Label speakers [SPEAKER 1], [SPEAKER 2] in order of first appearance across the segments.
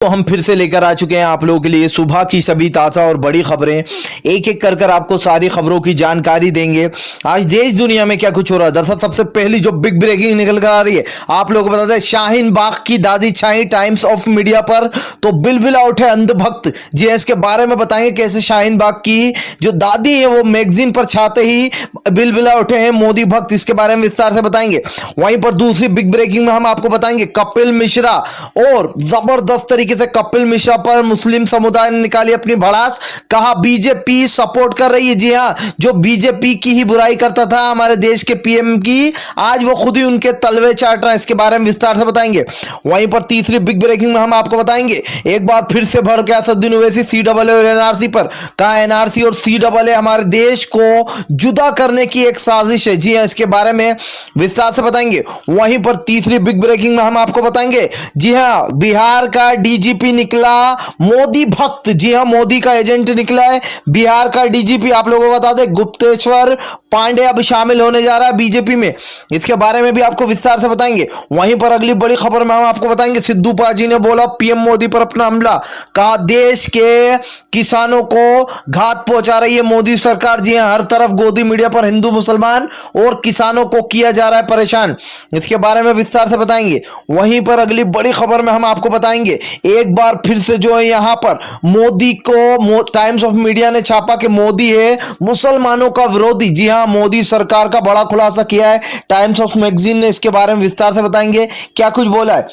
[SPEAKER 1] तो हम फिर से लेकर आ चुके हैं आप लोगों के लिए सुबह की सभी ताज़ा और बड़ी खबरें। एक एक कर आपको सारी खबरों की जानकारी देंगे। आज देश दुनिया में क्या कुछ हो रहा है। दरअसल सबसे पहली जो बिग ब्रेकिंग निकल कर आ रही है, आप लोगों को बता दें, शाहीन बाग की दादी छाई टाइम्स ऑफ मीडिया पर, तो बिलबिला उठे अंधभक्त। जी इसके बारे में बताएंगे कैसे शाहीन बाग की जो दादी है वो मैगजीन पर छाते ही बिलबिला उठे हैं मोदी भक्त। इसके बारे में विस्तार से बताएंगे। वहीं पर दूसरी बिग ब्रेकिंग में हम आपको बताएंगे कपिल मिश्रा और जबरदस्त तरीके से कपिल मिश्रा पर मुस्लिम समुदाय ने निकाली अपनी भड़ास। कहा बीजेपी सपोर्ट कर रही है। जी हां, जो बीजेपी की ही बुराई करता था हमारे देश के पीएम की, आज वो खुद ही उनके तलवे चाट रहा है। इसके बारे में विस्तार से बताएंगे। वहीं पर तीसरी बिग ब्रेकिंग में हम आपको बताएंगे एक बार फिर से भड़के असदुद्दीन ओवैसी सीडब्ल्यू और एनआरसी पर। कहा एनआरसी और सीडब्ल्यू हमारे देश को जुदा करने की एक साजिश है। जी हां, इसके बारे में विस्तार से बताएंगे। वहीं पर तीसरी बिग ब्रेकिंग में हम आपको बताएंगे, जी हां, बिहार का डीजीपी निकला मोदी भक्त। जी हां, मोदी का एजेंट निकला है बिहार का डीजीपी। आप लोगों को बता दें गुप्तेश्वर पांडे अब शामिल होने जा रहा है बीजेपी में। इसके बारे में भी आपको विस्तार से बताएंगे। वहीं पर अगली बड़ी खबर में हम आपको बताएंगे सिद्धू पाजी ने बोला पीएम मोदी पर अपना हमला। कहा देश के किसानों को घात पहुंचा रही है मोदी सरकार। जी हां, हर तरफ गोदी मीडिया पर हिंदू मुसलमान और किसानों को किया जा रहा है परेशान। इसके बारे में विस्तार से बताएंगे। वहीं पर अगली बड़ी खबर में हम आपको बताएंगे एक बार फिर से जो है यहां पर मोदी को टाइम्स ऑफ मीडिया ने छापा कि मोदी है मुसलमानों का विरोधी। जी हां, मोदी सरकार का बड़ा खुलासा किया है टाइम्स ऑफ मैगजीन ने। इसके बारे में विस्तार से बताएंगे क्या कुछ बोला है।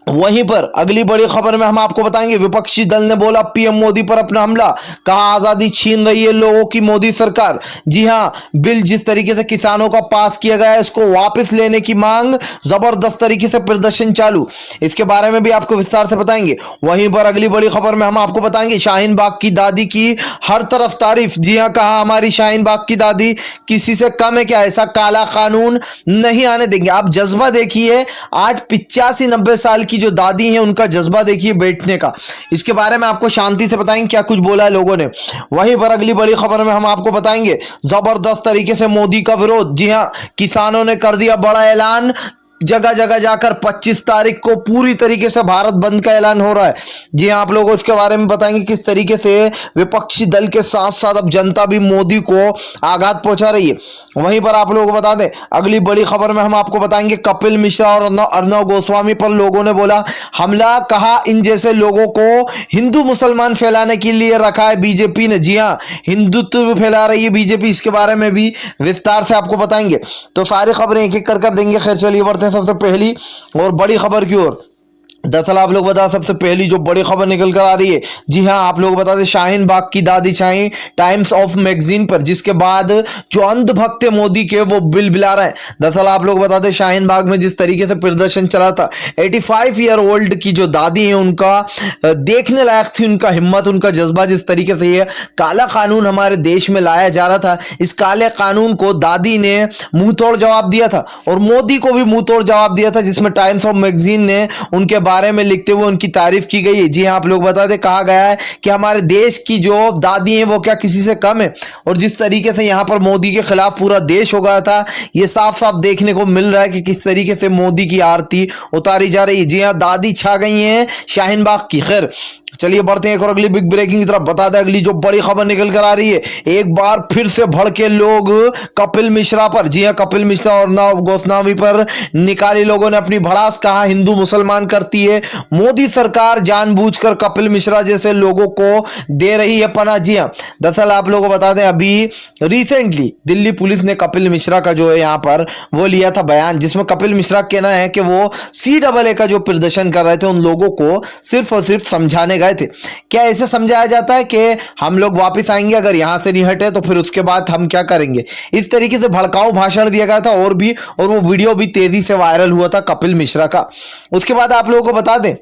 [SPEAKER 1] वहीं पर अगली बड़ी खबर में हम आपको बताएंगे विपक्षी दल ने बोला पीएम मोदी पर अपना हमला। कहा आजादी छीन रही है लोगों की मोदी सरकार। जी हां, बिल जिस तरीके से किसानों का पास किया गया है इसको वापस लेने की मांग, जबरदस्त तरीके से प्रदर्शन चालू। इसके बारे में भी आपको विस्तार से बताएंगे। वहीं पर अगली बड़ी खबर में हम आपको बताएंगे शाहीन बाग की दादी की हर तरफ तारीफ। जी हां, कहा हमारी शाहीन बाग की दादी किसी से कम है क्या, ऐसा काला कानून नहीं आने देंगे। आप जज्बा देखिए, आज 85-90 साल की जो दादी हैं उनका जज्बा देखिए बैठने का। इसके बारे में आपको शांति से बताएंगे क्या कुछ बोला है लोगों ने। वहीं पर अगली बड़ी खबर में हम आपको बताएंगे जबरदस्त तरीके से मोदी का विरोध। जी हां, किसानों ने कर दिया बड़ा ऐलान। जगह जगह जाकर 25 तारीख को पूरी तरीके से भारत बंद का ऐलान हो रहा है। जी हां, आप लोगों को इसके बारे में बताएंगे किस तरीके से विपक्षी दल के साथ साथ अब जनता भी मोदी को आघात पहुंचा रही है। वहीं पर आप लोगों को बता दें अगली बड़ी खबर में हम आपको बताएंगे कपिल मिश्रा और अर्नब गोस्वामी पर लोगों ने बोला हमला। कहा इन जैसे लोगों को हिंदू मुसलमान फैलाने के लिए रखा है बीजेपी ने। जी हां, हिंदुत्व फैला रही है बीजेपी। इसके बारे में भी विस्तार से आपको बताएंगे। तो सारी खबरें एक एक कर देंगे। खैर चलिए बढ़ते हैं सबसे पहली और बड़ी खबर की ओर। दरअसल आप लोग बता सबसे पहली जो बड़ी खबर निकल कर आ रही है, जी हां, आप लोग बता दें शाहीन बाग की दादी छाई टाइम्स ऑफ मैगजीन पर, जिसके बाद जो अंधभक्त मोदी के वो बिलबिला रहे हैं। दरअसल आप लोग बता दें शाहीन बाग में जिस तरीके से प्रदर्शन चला था, 85 ईयर ओल्ड की जो दादी है उनका देखने लायक थी, उनका हिम्मत, उनका जज्बा। जिस तरीके से ये काला कानून हमारे देश में लाया जा रहा था, इस काले कानून को दादी ने मुंह तोड़ जवाब दिया था और मोदी को भी मुंह तोड़ जवाब दिया था, जिसमें टाइम्स ऑफ मैगजीन ने उनके बारे में लिखते हुए उनकी तारीफ की गई है। जी हां, आप लोग बता दें कहा गया है कि हमारे देश की जो दादी हैं वो क्या किसी से कम है। और जिस तरीके से यहां पर मोदी के खिलाफ पूरा देश हो गया था, ये साफ साफ देखने को मिल रहा है कि किस तरीके से मोदी की आरती उतारी जा रही है। जी हां, दादी छा गई हैं शाहीन बाग की। खैर चलिए बढ़ते हैं एक और अगली बिग ब्रेकिंग की तरफ। बता दें अगली जो बड़ी खबर निकल कर आ रही है, एक बार फिर से भड़के लोग कपिल मिश्रा पर। जी हां, कपिल मिश्रा और अर्नब गोस्वामी पर निकाली लोगों ने अपनी भड़ास। कहा हिंदू मुसलमान करती है मोदी सरकार, जानबूझकर कपिल मिश्रा जैसे लोगों को दे रही है पनाह। जी हां, दरअसल आप लोगों को बता दें अभी रिसेंटली दिल्ली पुलिस ने कपिल मिश्रा का जो है यहां पर वो लिया था बयान, जिसमें कपिल मिश्रा कहना है कि वो CAA का जो प्रदर्शन कर रहे थे उन लोगों को सिर्फ और सिर्फ समझाने गए थे। क्या ऐसे समझाया जाता है कि हम लोग वापस आएंगे, अगर यहां से नहीं हटे तो फिर उसके बाद हम क्या करेंगे? इस तरीके से भड़काऊ भाषण दिया गया था और वो वीडियो भी तेजी से वायरल हुआ था कपिल मिश्रा का। उसके बाद आप लोगों को बता दें,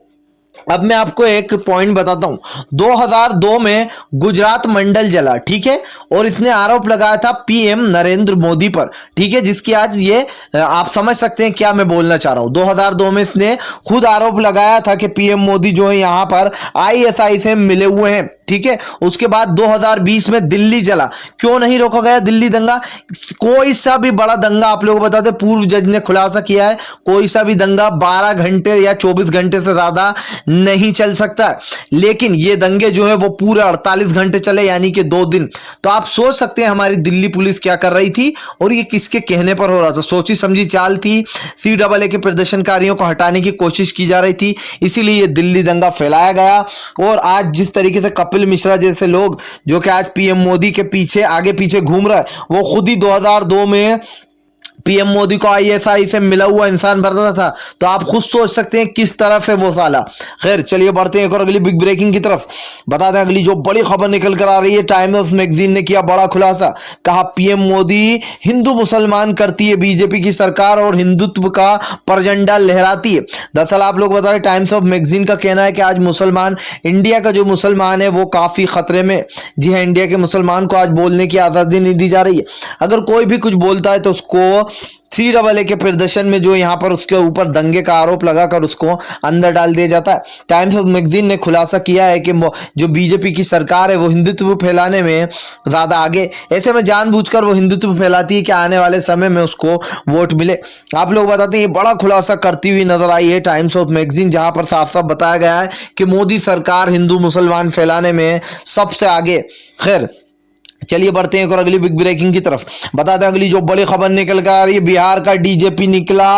[SPEAKER 1] अब मैं आपको एक पॉइंट बताता हूं। 2002 में गुजरात मंडल जला, ठीक है, और इसने आरोप लगाया था पीएम नरेंद्र मोदी पर, ठीक है, जिसकी आज ये आप समझ सकते हैं क्या मैं बोलना चाह रहा हूं। 2002 में इसने खुद आरोप लगाया था कि पीएम मोदी जो है यहां पर ISI से मिले हुए हैं, ठीक है। उसके बाद 2020 में दिल्ली चला, क्यों नहीं रोका गया दिल्ली दंगा? कोई सा भी बड़ा दंगा, आप लोगों को बताते, पूर्व जज ने खुलासा किया है, कोई सा भी दंगा 12 घंटे या 24 घंटे से ज्यादा नहीं चल सकता। लेकिन ये दंगे जो है वो पूरे 48 घंटे चले, यानी कि 2 दिन। तो आप सोच सकते हैं हमारी दिल्ली पुलिस क्या कर रही थी और ये किसके कहने पर हो रहा था। सोची समझी चाल थी, CAA के प्रदर्शनकारियों को हटाने की कोशिश की जा रही थी, इसीलिए ये दिल्ली दंगा फैलाया गया। और आज जिस तरीके से कपिल मिश्रा जैसे लोग जो कि आज पीएम मोदी के पीछे आगे पीछे घूम रहा है, वो खुद ही 2002 में पीएम मोदी को ISI से मिला हुआ इंसान बनता था। तो आप खुद सोच सकते हैं किस तरफ है वो साला। खैर चलिए बढ़ते हैं एक और अगली बिग ब्रेकिंग की तरफ। बता दें अगली जो बड़ी खबर निकल कर आ रही है, टाइम्स मैगजीन ने किया बड़ा खुलासा। कहा पीएम मोदी हिंदू मुसलमान करती है बीजेपी की सरकार और हिंदुत्व का परझंडा लहराती है। दरअसल आप लोग बता दें, टाइम्स ऑफ मैगजीन का कहना है कि आज मुसलमान, इंडिया का जो मुसलमान है वो काफी खतरे में। जी हाँ, इंडिया के मुसलमान को आज बोलने की आजादी नहीं दी जा रही है। अगर कोई भी कुछ बोलता है तो उसको CAA के प्रदर्शन में जो यहाँ पर उसके ऊपर दंगे का आरोप लगाकर उसको अंदर डाल दिया जाता है। टाइम्स ऑफ मैगजीन ने खुलासा किया है कि जो बीजेपी की सरकार है वो हिंदुत्व फैलाने में ज्यादा आगे, ऐसे में जानबूझकर वो हिंदुत्व फैलाती है कि आने वाले समय में उसको वोट मिले। आप लोग बताते हैं ये बड़ा खुलासा करती हुई नजर आई है टाइम्स ऑफ मैगजीन, जहां पर साफ साफ बताया गया है कि मोदी सरकार हिंदू मुसलमान फैलाने में सबसे आगे। खैर चलिए बढ़ते हैं एक और अगली बिग ब्रेकिंग की तरफ। बता दें अगली जो बड़ी खबर निकल कर आ रही है, बिहार का DJP निकला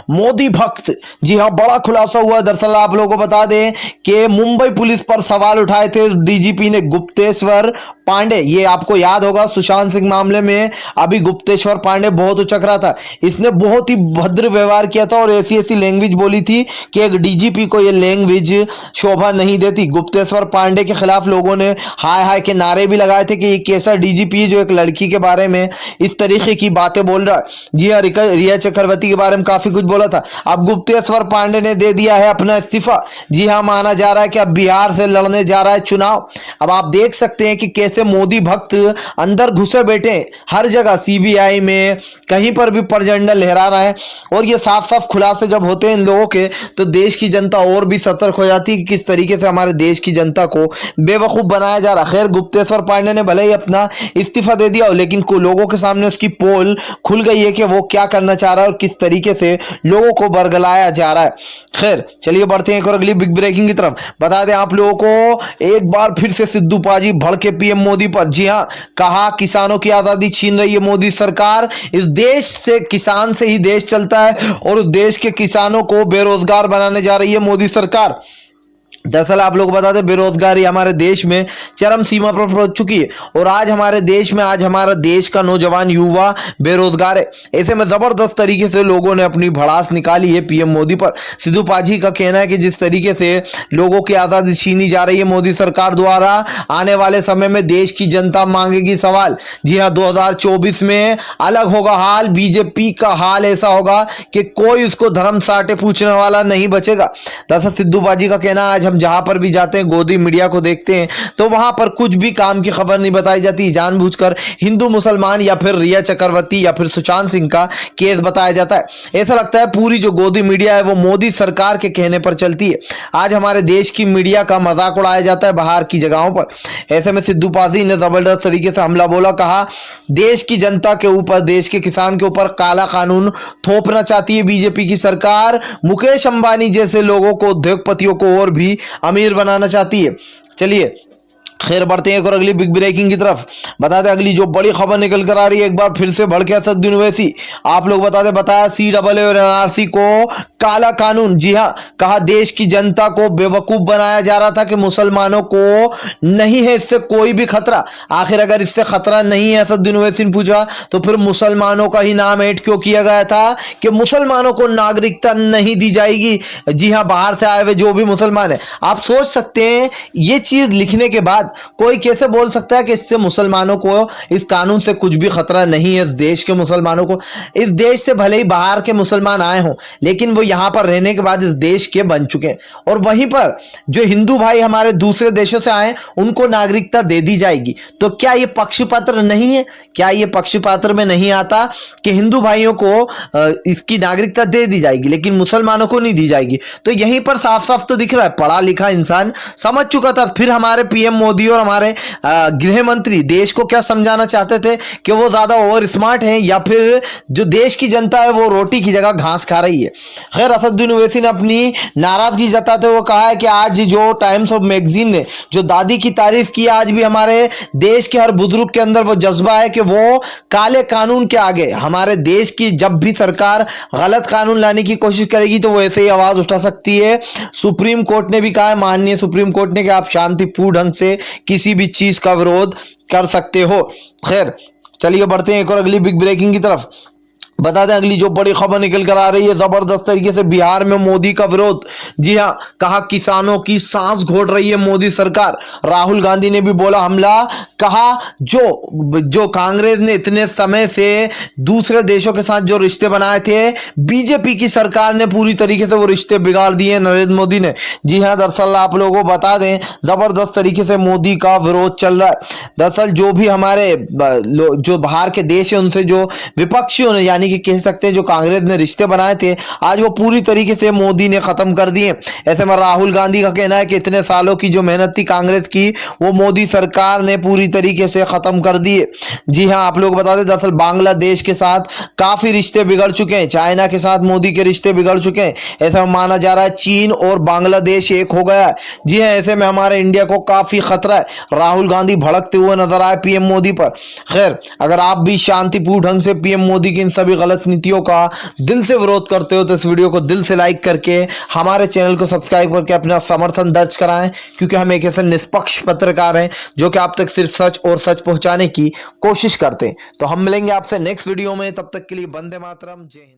[SPEAKER 1] मोदी भक्त। जी हाँ, बड़ा खुलासा हुआ। दरअसल आप लोगों को बता दें कि मुंबई पुलिस पर सवाल उठाए थे DGP ने, गुप्तेश्वर पांडे। ये आपको याद होगा सुशांत सिंह मामले में अभी गुप्तेश्वर पांडे बहुत उचक रहा था, इसने बहुत ही भद्र व्यवहार किया था और ऐसी ऐसी लैंग्वेज बोली थी कि एक DGP को ये लैंग्वेज शोभा नहीं देती। गुप्तेश्वर पांडे के खिलाफ लोगों ने हाय हाय के नारे भी लगाए थे कि ये कैसा DGP जो एक लड़की के बारे में इस तरीके की बातें बोल रहा है। जी हाँ, रिया चक्रवर्ती के बारे में काफी कुछ बोला था। अब गुप्तेश्वर पांडे ने दे दिया है अपना इस्तीफा। जी हाँ, माना जा रहा है कि अब बिहार से लड़ने जा रहा है चुनाव। अब आप देख सकते हैं कि कैसे मोदी भक्त अंदर घुसे बैठे, हर जगह CBI में कहीं पर भी परझंडा लहरा रहा है। और ये साफ साफ खुलासे जब होते हैं इन लोगों के, तो देश की जनता और भी सतर्क हो जाती है कि किस तरीके से हमारे देश की जनता को बेवकूफ बनाया जा रहा है। खैर गुप्तेश्वर पांडे ने भले ही अपना इस्तीफा दे दिया, लेकिन लोगों के सामने उसकी पोल खुल गई है कि वो क्या करना चाह रहा है और किस तरीके से लोगों को बरगलाया जा रहा है। खैर चलिए बढ़ते हैं एक और अगली बिग ब्रेकिंग की तरफ। बता दें आप लोगों को, एक बार फिर से सिद्धू पाजी भड़के पीएम मोदी पर। जी हां, कहा किसानों की आजादी छीन रही है मोदी सरकार। इस देश से, किसान से ही देश चलता है और उस देश के किसानों को बेरोजगार बनाने जा रही है मोदी सरकार। दरअसल आप लोग बता दें, बेरोजगारी हमारे देश में चरम सीमा पर पहुंच चुकी है और आज हमारे देश में, आज हमारा देश का नौजवान युवा बेरोजगार है। ऐसे में जबरदस्त तरीके से लोगों ने अपनी भड़ास निकाली है पीएम मोदी पर। सिद्धू पाजी का कहना है कि जिस तरीके से लोगों की आजादी छीनी जा रही है मोदी सरकार द्वारा, आने वाले समय में देश की जनता मांगेगी सवाल। जी हाँ, 2024 में अलग होगा हाल। बीजेपी का हाल ऐसा होगा कि कोई उसको धर्म साटे पूछने वाला नहीं बचेगा। दरअसल सिद्धू पाजी का कहना, आज हम जहां पर भी जाते हैं, गोदी मीडिया को देखते हैं, तो वहां पर कुछ भी काम की खबर नहीं बताई जाती। जानबूझकर हिंदू मुसलमान या फिर रिया चक्रवर्ती या फिर सुशांत सिंह का केस बताया जाता है। ऐसा लगता है पूरी जो गोदी मीडिया है वो मोदी सरकार के कहने पर चलती है। आज हमारे देश की मीडिया का मजाक उड़ाया जाता है बाहर की जगहों पर। ऐसे में सिद्धू पाजी ने जबरदस्त तरीके से हमला बोला। कहा देश की जनता के ऊपर, देश के किसान के ऊपर काला कानून थोपना चाहती है बीजेपी की सरकार। मुकेश अंबानी जैसे लोगों को, उद्योगपतियों को और भी अमीर बनाना चाहती है। चलिए खैर बढ़ते हैं एक और अगली बिग ब्रेकिंग की तरफ। बता दें अगली जो बड़ी खबर निकल कर आ रही है, एक बार फिर से भड़के असदुद्दीन ओवैसी। आप लोग बताया CAA और NRC को काला कानून। जी हाँ, कहा देश की जनता को बेवकूफ बनाया जा रहा था कि मुसलमानों को नहीं है इससे कोई भी खतरा। आखिर अगर इससे खतरा नहीं है, असदुद्दीन ओवैसी ने पूछा, तो फिर मुसलमानों का ही नाम ऐड क्यों किया गया था कि मुसलमानों को नागरिकता नहीं दी जाएगी। जी हाँ, बाहर से आए हुए जो भी मुसलमान है। आप सोच सकते हैं ये चीज लिखने के बाद कोई कैसे बोल सकता है कि इससे मुसलमानों को, इस कानून से कुछ भी खतरा नहीं है इस देश के मुसलमानों को। इस देश से भले ही बाहर के मुसलमान आए हों, लेकिन वो यहां पर रहने के बाद इस देश के बन चुके हैं। और वहीं पर जो हिंदू भाई हमारे दूसरे देशों से आए, उनको नागरिकता दे दी जाएगी। तो क्या ये पक्षपात्र नहीं है? क्या ये पक्षपात्र में नहीं आता कि हिंदू भाइयों को इसकी नागरिकता दे दी जाएगी लेकिन मुसलमानों को नहीं दी जाएगी? तो यहीं पर साफ साफ तो दिख रहा है, पढ़ा लिखा इंसान समझ चुका था। फिर हमारे पीएम मोदी मोदी और हमारे गृह मंत्री देश को क्या समझाना चाहते थे कि वो ज्यादा ओवर स्मार्ट हैं या फिर जो देश की जनता है वो रोटी की जगह घास खा रही है। खैर, असदुद्दीन ओवैसी ने अपनी नाराजगी जताते हुए कहा है कि आज जो टाइम्स ऑफ मैगजीन ने जो दादी की तारीफ की, आज भी हमारे देश के हर बुजुर्ग के अंदर वो जज्बा है कि वो काले कानून के आगे हमारे देश की जब भी सरकार गलत कानून लाने की कोशिश करेगी तो वो ऐसे ही आवाज उठा सकती है। सुप्रीम कोर्ट ने भी कहा है, माननीय सुप्रीम कोर्ट ने, कि आप शांतिपूर्ण ढंग से किसी भी चीज का विरोध कर सकते हो। खैर, चलिए बढ़ते हैं एक और अगली बिग ब्रेकिंग की तरफ। बता दें अगली जो बड़ी खबर निकल कर आ रही है जबरदस्त तरीके से, बिहार में मोदी का विरोध। जी हां, कहा किसानों की सांस घोट रही है मोदी सरकार। राहुल गांधी ने भी बोला हमला, कहा जो कांग्रेस ने इतने समय से दूसरे देशों के साथ जो रिश्ते बनाए थे, बीजेपी की सरकार ने पूरी तरीके से वो रिश्ते बिगाड़ दिए नरेंद्र मोदी ने। जी हां, दरअसल आप लोगों को बता दें जबरदस्त तरीके से मोदी का विरोध चल रहा है। दरअसल जो भी हमारे जो बाहर के देश है उनसे जो विपक्षियों ने, यानी कि कह सकते हैं जो कांग्रेस ने रिश्ते बनाए थे, आज वो पूरी तरीके से मोदी ने खत्म कर दिए। ऐसे में राहुल गांधी का कहना है कि इतने सालों की जो मेहनत थी कांग्रेस की, वो मोदी सरकार ने पूरी तरीके से खत्म कर दिए। जी हां, आप लोग बता दें दरअसल बांग्लादेश के साथ काफी रिश्ते बिगड़ चुके हैं, चाइना के साथ मोदी के रिश्ते बिगड़ चुके हैं। ऐसा माना जा रहा है चीन और बांग्लादेश एक हो गया है। जी हां, ऐसे में हमारे इंडिया को काफी खतरा है। राहुल गांधी भड़कते हुए नजर आए पीएम मोदी पर। खैर, अगर आप भी शांतिपूर्ण ढंग से पीएम मोदी की इन सभी गलत नीतियों का दिल से विरोध करते हो तो इस वीडियो को दिल से लाइक करके हमारे चैनल को सब्सक्राइब करके अपना समर्थन दर्ज कराएं, क्योंकि हम एक ऐसे निष्पक्ष पत्रकार हैं जो कि आप तक सिर्फ सच और सच पहुंचाने की कोशिश करते हैं। तो हम मिलेंगे आपसे नेक्स्ट वीडियो में, तब तक के लिए वंदे मातरम, जय हिंद।